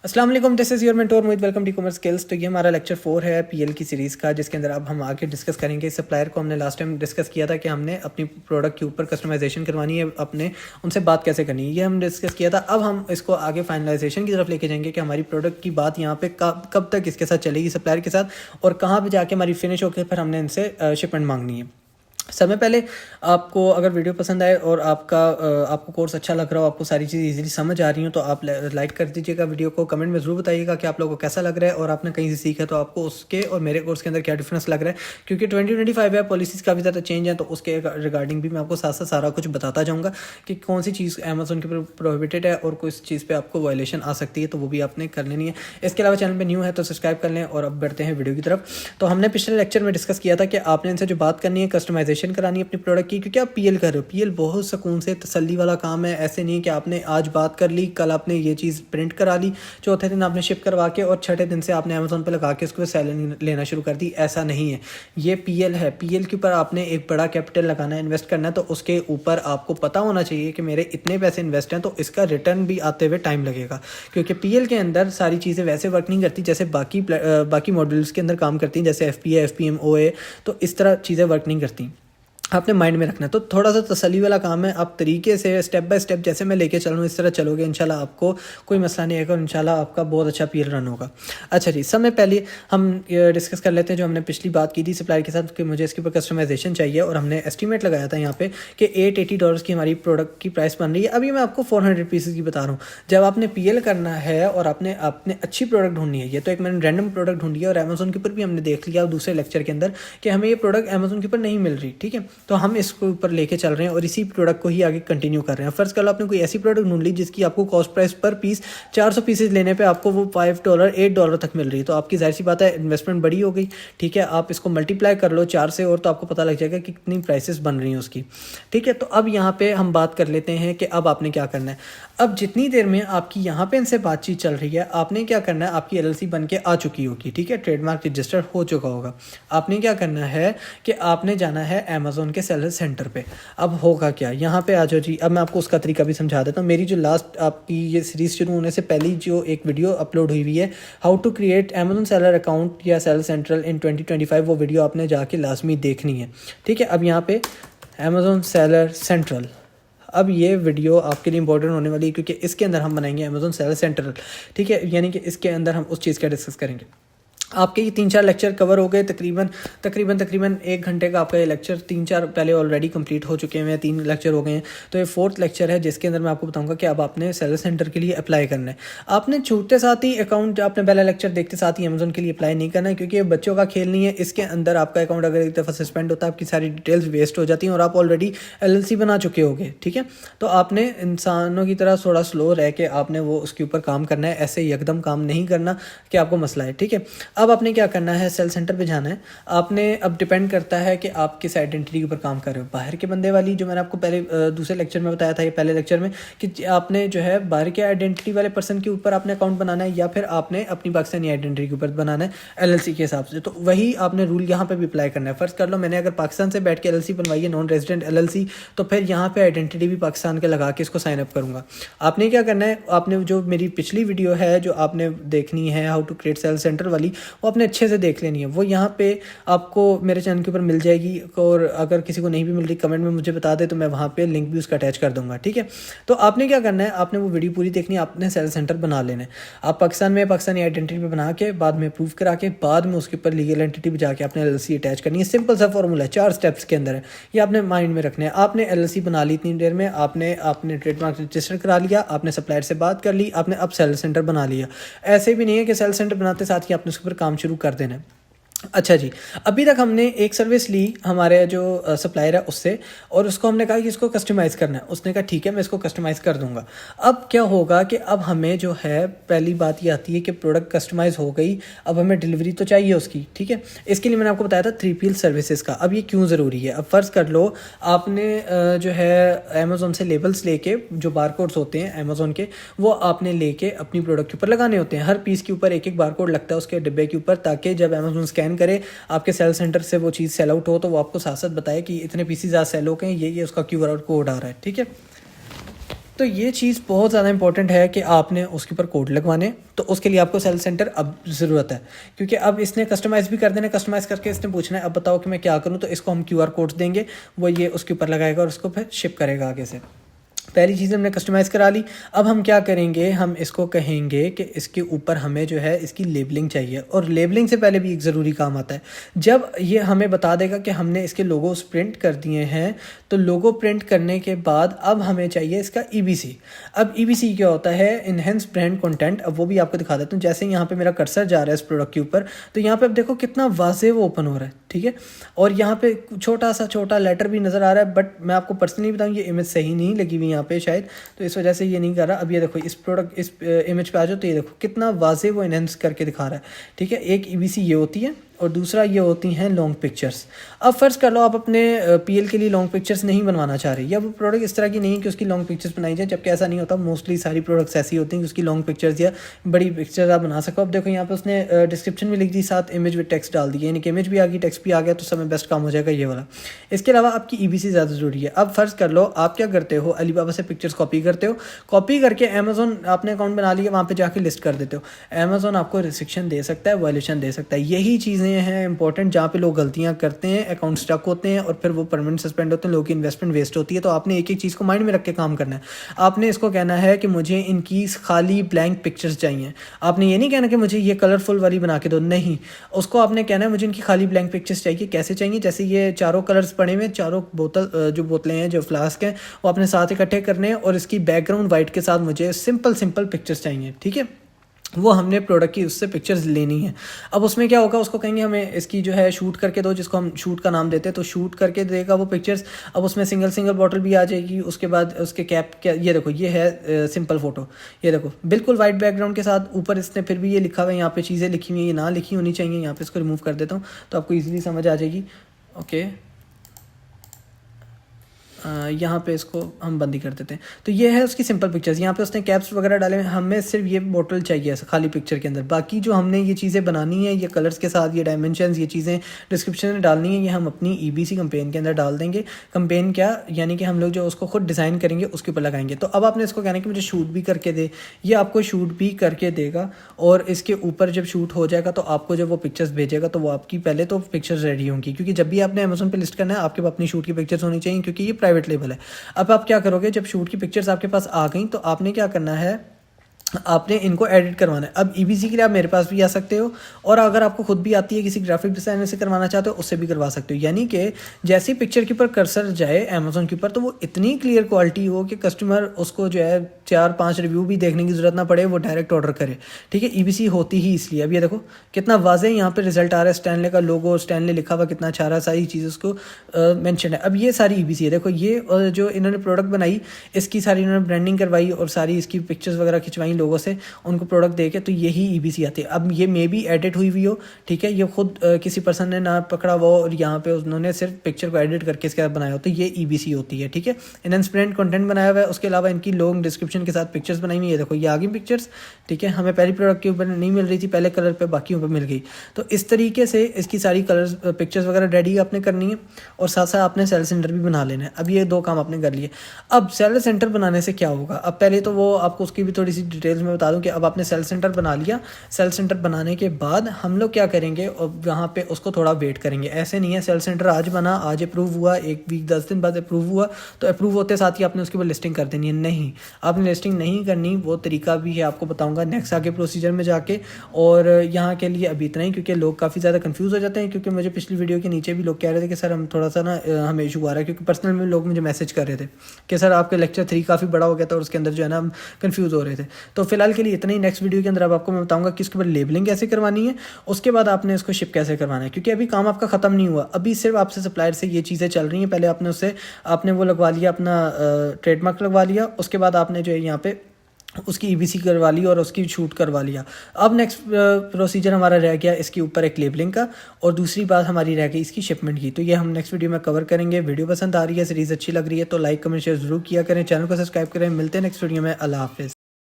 अस्सलाम वालेकुम, this is your mentor Mohit. Welcome to commerce skills. तो ये हमारा लेक्चर 4 है पीएल की सीरीज़ का, जिसके अंदर अब हम आगे डिस्कस करेंगे सप्लायर को। हमने लास्ट टाइम डिस्कस किया था कि हमने अपनी प्रोडक्ट के ऊपर कस्टमाइजेशन करवानी है, अपने उनसे बात कैसे करनी है, ये हम डिस्कस किया था। अब हम इसको आगे फाइनलाइजेशन की तरफ लेके जाएंगे कि हमारी प्रोडक्ट की बात यहाँ पे कब तक इसके साथ चलेगी, सप्लायर के साथ, और कहाँ पर जाके हमारी फिनिश होकर फिर हमने इनसे शिपमेंट मांगनी है। समय पहले आपको अगर वीडियो पसंद आए और आपको कोर्स अच्छा लग रहा हो, आपको सारी चीज़ इजीली समझ आ रही हो, तो आप लाइक कर दीजिएगा वीडियो को। कमेंट में ज़रूर बताइएगा कि आप लोगों को कैसा लग रहा है और आपने कहीं से सीखा तो आपको उसके और मेरे कोर्स के अंदर क्या डिफरेंस लग रहा है। क्योंकि 2025 है, पॉलिसीज़ काफ़ी ज़्यादा चेंज है, तो उसके रिगार्डिंग भी मैं आपको साथ साथ सारा कुछ बताता जाऊँगा कि कौन सी चीज़ अमेजोन के ऊपर प्रोहिबिटेड है और किस चीज़ पर आपको वायलेशन आ सकती है, तो वो भी आपने कर लेनी है। इसके अलावा चैनल पर न्यू है तो सब्सक्राइब कर लें। और अब बढ़ते हैं वीडियो की तरफ। तो हमने पिछले लेक्चर में डिस्कस किया था कि आपने इनसे जो बात करनी है, कस्टमाइजेशन करानी है अपनी प्रोडक्ट की, क्योंकि आप पीएल कर रहे हो। पीएल बहुत सुकून से तसल्ली वाला काम है। ऐसे नहीं कि आपने आज बात कर ली, कल आपने ये चीज़ प्रिंट करा ली, चौथे दिन आपने शिप करवा के और छठे दिन से आपने अमेजोन पे लगा के उसको सैलरी लेना शुरू कर दी। ऐसा नहीं है, ये पीएल है। पीएल के ऊपर आपने एक बड़ा कैपिटल लगाना है, इन्वेस्ट करना है, तो उसके ऊपर आपको पता होना चाहिए कि मेरे इतने पैसे इन्वेस्ट हैं, तो इसका रिटर्न भी आते हुए टाइम लगेगा। क्योंकि पीएल के अंदर सारी चीज़ें वैसे वर्क नहीं करती जैसे बाकी मॉड्यूल्स के अंदर काम करती हैं, जैसे एफपीए, एफपीएम, ओए। तो इस तरह चीज़ें वर्क नहीं करती, आपने माइंड में रखना है। तो थोड़ा सा तसल्ली वाला काम है। आप तरीके से स्टेप बाय स्टेप जैसे मैं लेके चल रहा हूँ इस तरह चलोगे, इंशाल्लाह आपको कोई मसला नहीं आएगा और इंशाल्लाह आपका बहुत अच्छा पीएल रन होगा। अच्छा जी, समय पहले हम डिस्कस कर लेते हैं जो हमने पिछली बात की थी सप्लायर के साथ कि मुझे इसके ऊपर कस्टमाइजेशन चाहिए, और हमने एस्टिमेट लगाया था यहाँ पे कि $880 की हमारी प्रोडक्ट की प्राइस बन रही है। अभी मैं आपको 400 पीसेज की बता रहा हूँ। जब आपने पीएल करना है और आपने अच्छी प्रोडक्ट ढूंढनी है, ये तो एक मैंने रैंडम प्रोडक्ट ढूंढी है और अमेजोन के ऊपर भी हमने देख लिया दूसरे लेक्चर के अंदर कि हमें ये प्रोडक्ट अमेजोन के ऊपर नहीं मिल रही, ठीक है। तो हम इसको पर लेके चल रहे हैं और इसी प्रोडक्ट को ही आगे कंटिन्यू कर रहे हैं। फर्स्ट कर लो आपने कोई ऐसी प्रोडक्ट ढूंढ ली जिसकी आपको कॉस्ट प्राइस पर पीस 400 पीसेज लेने पे आपको वो $5 $8 तक मिल रही है, तो आपकी जाहिर सी बात है इन्वेस्टमेंट बड़ी हो गई, ठीक है। आप इसको मल्टीप्लाई कर लो 4 से और तो आपको पता लग जाएगा कि कितनी प्राइसेस बन रही हैं उसकी, ठीक है। तो अब यहाँ पे हम बात कर लेते हैं कि अब आपने क्या करना है। अब जितनी देर में आपकी यहाँ पे इनसे बातचीत चल रही है, आपने क्या करना है, आपकी एलएलसी बन के आ चुकी होगी, ठीक है, ट्रेडमार्क रजिस्टर हो चुका होगा। आपने क्या करना है कि आपने जाना है अमेजोन के सेलर सेंटर पे। अब होगा क्या, यहाँ पे आ जाओ जी। अब मैं आपको उसका तरीका भी समझा देता हूँ। मेरी जो लास्ट आपकी ये सीरीज शुरू होने से पहले जो एक वीडियो अपलोड हुई है, how to create Amazon seller account या सेलर सेंट्रल इन 2025, वो वीडियो आपने जाके लाजमी देखनी है, ठीक है। अब यहाँ पे अमेजोन सेलर सेंट्रल, अब ये वीडियो आपके लिए इंपॉर्टेंट होने वाली है क्योंकि इसके अंदर हम बनाएंगे अमेजोन सेलर सेंट्रल, ठीक है। यानी कि इसके अंदर हम उस चीज़ का डिस्कस करेंगे। आपके ये 3-4 लेक्चर कवर हो गए, तकरीबन 1 घंटे का आपका ये लेक्चर 3-4 पहले ऑलरेडी कंप्लीट हो चुके हैं, 3 लेक्चर हो गए हैं। तो ये 4th लेक्चर है जिसके अंदर मैं आपको बताऊंगा कि अब आपने सेलर सेंटर के लिए अप्लाई करना है। आपने छूटते साथ ही अकाउंट, आपने पहला लेक्चर देखते साथ ही अमेजोन के लिए अप्लाई नहीं करना है, क्योंकि ये बच्चों का खेल नहीं है। इसके अंदर आपका अकाउंट अगर एक दफ़ा सस्पेंड होता है, आपकी सारी डिटेल्स वेस्ट हो जाती हैं और आप ऑलरेडी एलएलसी बना चुके होगे, ठीक है। तो आपने इंसानों की तरह थोड़ा स्लो रह के आपने वो उसके ऊपर काम करना है, ऐसे एकदम काम नहीं करना कि आपको मसला है, ठीक है। अब आपने क्या करना है, सेल सेंटर पे जाना है आपने। अब डिपेंड करता है कि आप किस आइडेंटिटी के ऊपर काम कर रहे हो। बाहर के बंदे वाली जो मैंने आपको पहले दूसरे लेक्चर में बताया था, ये पहले लेक्चर में, कि आपने जो है बाहर के आइडेंटिटी वाले पर्सन के ऊपर आपने अकाउंट बनाना है या फिर आपने अपनी पाकिस्तानी आइडेंटिटी के ऊपर बनाना है एलएलसी के हिसाब से। तो वही आपने रूल यहाँ पे भी अप्लाई करना है। फर्स्ट कर लो, मैंने अगर पाकिस्तान से बैठ के एलएलसी बनवाई है, नॉन रेजिडेंट एलएलसी, तो फिर यहाँ पे आइडेंटिटी भी पाकिस्तान के लगा के इसको साइन अप करूँगा। आपने क्या करना है, आपने जो मेरी पिछली वीडियो है जो आपने देखनी है how to create sale centre वाली, वो आपने अच्छे से देख लेनी है। वो यहाँ पे आपको मेरे चैनल के ऊपर मिल जाएगी, और अगर किसी को नहीं भी मिल रही कमेंट में मुझे बता दे तो मैं वहाँ पे लिंक भी उसका अटैच कर दूंगा, ठीक है। तो आपने क्या करना है, आपने वो वीडियो पूरी देखनी है, आपने सेल सेंटर बना लेना है। आप पाकिस्तान में पाकिस्तानी आइडेंटिटी पे बना के बाद में अप्रूव करा के बाद में उसके ऊपर लीगल एंटिटी पे जाके आपने एलएलसी अटैच करनी है। सिंपल सा फॉर्मूला है, 4 स्टेप्स के अंदर है, ये आपने माइंड में रखना है। आपने एलएलसी बना ली इतनी देर में, आपने ट्रेडमार्क रजिस्टर करा लिया, आपने सप्लायर से बात कर ली, आपने अब सेल सेंटर बना लिया। ऐसे भी नहीं है कि सेल सेंटर बनाते साथ ही आपने उसके ऊपर काम शुरू कर देना है। अच्छा जी, अभी तक हमने एक सर्विस ली हमारे जो सप्लायर है उससे, और उसको हमने कहा कि इसको कस्टमाइज़ करना है। उसने कहा ठीक है, मैं इसको कस्टमाइज़ कर दूंगा। अब क्या होगा कि अब हमें जो है पहली बात ये आती है कि प्रोडक्ट कस्टमाइज़ हो गई, अब हमें डिलीवरी तो चाहिए उसकी, ठीक है। इसके लिए मैंने आपको बताया था 3PL सर्विसेज का। अब ये क्यों ज़रूरी है, अब फ़र्ज़ कर लो आपने जो है अमेज़ोन से लेबल्स लेके, जो बारकोड्स होते हैं अमेज़ोन के, वो आपने लेके अपनी प्रोडक्ट के ऊपर लगाने होते हैं। हर पीस के ऊपर एक एक बारकोड लगता है उसके डिब्बे के ऊपर, ताकि जब अमेज़ोन स्कैन करे आपके सेल सेंटर से वो चीज़ सेल आउट हो तो वो आपको साथ साथ बताए कि इतने पीसीज आज सेल हो गए, ये उसका क्यूआर कोड आ रहा है, ठीक है। तो ये चीज़ बहुत ज़्यादा इंपॉर्टेंट है कि आपने उसके ऊपर कोड लगवाने, तो उसके लिए आपको सेल सेंटर अब ज़रूरत है, क्योंकि अब इसने कस्टमाइज़ भी कर देना, कस्टमाइज़ करके इसने पूछना है अब बताओ कि मैं क्या करूँ, तो इसको हम QR कोड्स देंगे, वो ये उसके ऊपर लगाएगा और उसको फिर शिप करेगा आगे से। पहली चीज़ हमने कस्टमाइज़ करा ली। अब हम क्या करेंगे, हम इसको कहेंगे कि इसके ऊपर हमें जो है इसकी लेबलिंग चाहिए, और लेबलिंग से पहले भी एक ज़रूरी काम आता है। जब ये हमें बता देगा कि हमने इसके लोगोस प्रिंट कर दिए हैं, तो लोगो प्रिंट करने के बाद अब हमें चाहिए इसका EBC। अब EBC क्या होता है, इनहेंस ब्रांड कंटेंट। अब वो भी आपको दिखा देता हूँ। जैसे यहाँ पे मेरा कर्सर जा रहा है इस प्रोडक्ट के ऊपर, तो यहाँ पे अब देखो कितना वाज़ेह वो ओपन हो रहा है, ठीक है। और यहाँ पे छोटा लेटर भी नज़र आ रहा है, बट मैं आपको पर्सनली बताऊँ ये इमेज सही नहीं लगी हुई यहाँ पे शायद, तो इस वजह से ये नहीं कर रहा। अब ये देखो इस इमेज पे आ जाओ, तो ये देखो कितना वाज़ेह वो इनहेंस करके दिखा रहा है, ठीक है। एक EBC ये होती है, और दूसरा ये होती हैं लॉन्ग पिक्चर्स। अब फ़र्ज़ कर लो आप अपने PL के लिए लॉन्ग पिक्चर्स नहीं बनवाना चाह रहे, या वो प्रोडक्ट इस तरह की नहीं है कि उसकी लॉन्ग पिक्चर्स बनाई जाए, जबकि ऐसा नहीं होता। मोस्टली सारी प्रोडक्ट्स ऐसी होती हैं कि उसकी लॉन्ग पिक्चर्स या बड़ी पिक्चर्स आप बना सको। अब देखो यहाँ पे उसने डिस्क्रिप्शन में लिख दी, साथ इमेज विद टेक्स्ट डाल दिए, यानी कि इमेज भी आ गई, टेक्स्ट भी आ गया, तो समय बेस्ट काम हो जाएगा ये वाला। इसके अलावा आपकी EBC ज़्यादा ज़रूरी है। अब फ़र्ज़ कर लो आप क्या करते हो, अलीबाबा से पिक्चर्स कॉपी करते हो, कॉपी करके अमेज़ोन आपने अकाउंट बना लिया, वहाँ पर जाके लिस्ट कर देते हो। अमेज़ोन आपको रिस्ट्रिक्शन दे सकता है, वायलेशन दे सकता है। यही चीज़ें हैं इंपॉर्टेंट जहाँ पे लोग गलतियाँ करते हैं, अकाउंट स्टक होते हैं और फिर वो परमानेंट सस्पेंड होते हैं, लोगों की इन्वेस्टमेंट वेस्ट होती है। तो आपने एक एक चीज़ को माइंड में रख के काम करना है। आपने इसको कहना है कि मुझे इनकी खाली ब्लैंक पिक्चर्स चाहिए। आपने ये नहीं कहना कि मुझे ये कलरफुल वाली बना के दो, नहीं। उसको आपने कहना है मुझे इनकी खाली ब्लैंक पिक्चर्स चाहिए। कैसे चाहिए, जैसे ये चारों कलर्स पड़े हुए, चारों जो बोतलें हैं, जो फ्लास्क हैं, वो अपने साथ इकट्ठे करने हैं, और इसकी बैकग्राउंड वाइट के साथ मुझे सिंपल पिक्चर्स चाहिए, ठीक है। वो हमने प्रोडक्ट की उससे पिक्चर्स लेनी है। अब उसमें क्या होगा, उसको कहेंगे हमें इसकी जो है शूट करके दो, जिसको हम शूट का नाम देते हैं, तो शूट करके देगा वो पिक्चर्स। अब उसमें सिंगल बॉटल भी आ जाएगी, उसके बाद उसके कैप क्या, ये देखो ये है सिंपल फ़ोटो, ये देखो बिल्कुल वाइट बैकग्राउंड के साथ। ऊपर इसने फिर भी ये लिखा हुआ है, यहाँ पे चीज़ें लिखी हुई हैं, ये ना लिखी होनी चाहिए। यहाँ पे इसको रिमूव कर देता हूँ तो आपको ईजिली समझ आ जाएगी। ओके, यहाँ पे इसको हम बंद ही कर देते हैं। तो ये है उसकी सिंपल पिक्चर्स। यहाँ पे उसने कैप्स वगैरह डाले हैं, हमें सिर्फ ये बोतल चाहिए खाली पिक्चर के अंदर। बाकी जो हमने ये चीज़ें बनानी है, ये कलर्स के साथ, ये डायमेंशंस, ये चीज़ें डिस्क्रिप्शन में डालनी है, ये हम अपनी EBC कैंपेन के अंदर डाल देंगे। कैंपेन क्या, यानी कि हम लोग जो उसको खुद डिज़ाइन करेंगे उसके ऊपर लगाएंगे। तो अब आपने इसको कहना है कि मुझे शूट भी करके दे, ये आपको शूट भी करके देगा, और इसके ऊपर जब शूट हो जाएगा तो आपको जब वो पिक्चर्स भेजेगा तो वो आपकी पहले तो पिक्चर्स रेडी होंगी, क्योंकि जब भी आपने अमेज़न पे लिस्ट करना है आपके पास अपनी शूट की पिक्चर्स होनी चाहिए, क्योंकि ये प्राइवेट लेबल है। अब आप क्या करोगे, जब शूट की पिक्चर्स आपके पास आ गई तो आपने क्या करना है, आपने इनको एडिट करवाना है। अब EBC के लिए आप मेरे पास भी आ सकते हो, और अगर आपको खुद भी आती है, किसी ग्राफिक डिज़ाइनर से करवाना चाहते हो, उससे भी करवा सकते हो। यानी कि जैसी पिक्चर के ऊपर कर्सर जाए अमेज़न के ऊपर, तो वो इतनी क्लियर क्वालिटी हो कि कस्टमर उसको जो है 4-5 रिव्यू भी देखने की ज़रूरत ना पड़े, वो डायरेक्ट ऑर्डर करे, ठीक है। EBC होती ही इसलिए। अब ये देखो कितना वाज़ेह यहाँ पे रिजल्ट आ रहा है, स्टैनले का लोगो, स्टैनले लिखा हुआ कितना अच्छा रहा है, सारी चीज़ उसको मेंशन है। अब ये सारी EBC है। देखो ये जो इन्होंने प्रोडक्ट बनाई, इसकी सारी इन्होंने ब्रांडिंग करवाई और सारी इसकी पिक्चर्स वगैरह खिंचवाई लोगों से, उनको प्रोडक्ट देके, तो यही EBC आती है। अब ये मे बी एडिट हुई हुई हो, ठीक है, ये खुद किसी पर्सन ने ना पकड़ा हुआ हो, और यहाँ पे उन्होंने सिर्फ पिक्चर को एडिट करके इसके साथ बनाया हो, तो ये EBC होती है, ठीक है। इनहेंसमेंट कंटेंट बनाया हुआ है, उसके अलावा इनकी लॉन्ग डिस्क्रिप्शन के साथ पिक्चर्स बनाई हुई है। देखो ये आ गई पिक्चर्स, ठीक है। हमें पहली प्रोडक्ट के ऊपर नहीं मिल रही थी, पहले कलर पे, बाकी ऊपर मिल गई। तो इस तरीके से इसकी सारी कलर्स पिक्चर्स वगैरह रेडी आपने करनी है, और साथ साथ आपने सेल सेंटर भी बना लेना है। अब ये 2 काम आपने कर लिए। अब सेल सेंटर बनाने से क्या होगा, अब पहले तो वो आपको उसकी भी थोड़ी सी डिटेल्स में बता दूं कि अब आपने सेल सेंटर बना लिया। सेल सेंटर बनाने के बाद हम लोग क्या करेंगे, और यहाँ पे उसको थोड़ा वेट करेंगे। ऐसे नहीं है सेल सेंटर आज बना, आज अप्रूव हुआ, 1 वीक 10 दिन बाद अप्रूव हुआ, तो अप्रूव होते साथ ही आपने उसके ऊपर लिस्टिंग कर देनी है। नहीं, आपने लिस्टिंग नहीं करनी। वो तरीका भी है, आपको बताऊंगा नेक्स्ट आगे प्रोसीजर में जाके। और यहाँ के लिए अभी इतना ही, क्योंकि लोग काफ़ी ज़्यादा कंफ्यूज हो जाते हैं, क्योंकि मुझे पिछली वीडियो के नीचे भी लोग कह रहे थे कि सर हम थोड़ा सा ना हमें इशू आ रहा है, क्योंकि पर्सनल में लोग मुझे मैसेज कर रहे थे कि सर आपके लेक्चर 3 काफ़ी बड़ा हो गया था और उसके अंदर जो है ना हम कंफ्यूज हो रहे थे। तो फिलहाल के लिए इतना ही। नेक्स्ट वीडियो के अंदर अब आपको मैं बताऊंगा कि इसके ऊपर लेबलिंग कैसे करवानी है, उसके बाद आपने इसको शिप कैसे करवाना है, क्योंकि अभी काम आपका ख़त्म नहीं हुआ। अभी सिर्फ आपसे सप्लायर से ये चीज़ें चल रही हैं। पहले आपने उससे आपने वो लगवा लिया, अपना ट्रेडमार्क लगवा लिया, उसके बाद आपने जो है यहाँ पे उसकी EBC करवा ली और उसकी शूट करवा लिया। अब नेक्स्ट प्रोसीजर हमारा रह गया इसके ऊपर एक लेबलिंग का, और दूसरी बात हमारी रह गई इसकी शिपमेंट की। तो ये हम नेक्स्ट वीडियो में कवर करेंगे। वीडियो पसंद आ रही है, सीरीज़ अच्छी लग रही है तो लाइक कमेंट शेयर जरूर किया करें, चैनल को सब्सक्राइब करें। मिलते हैं नेक्स्ट वीडियो में। अल्लाह हाफिज़।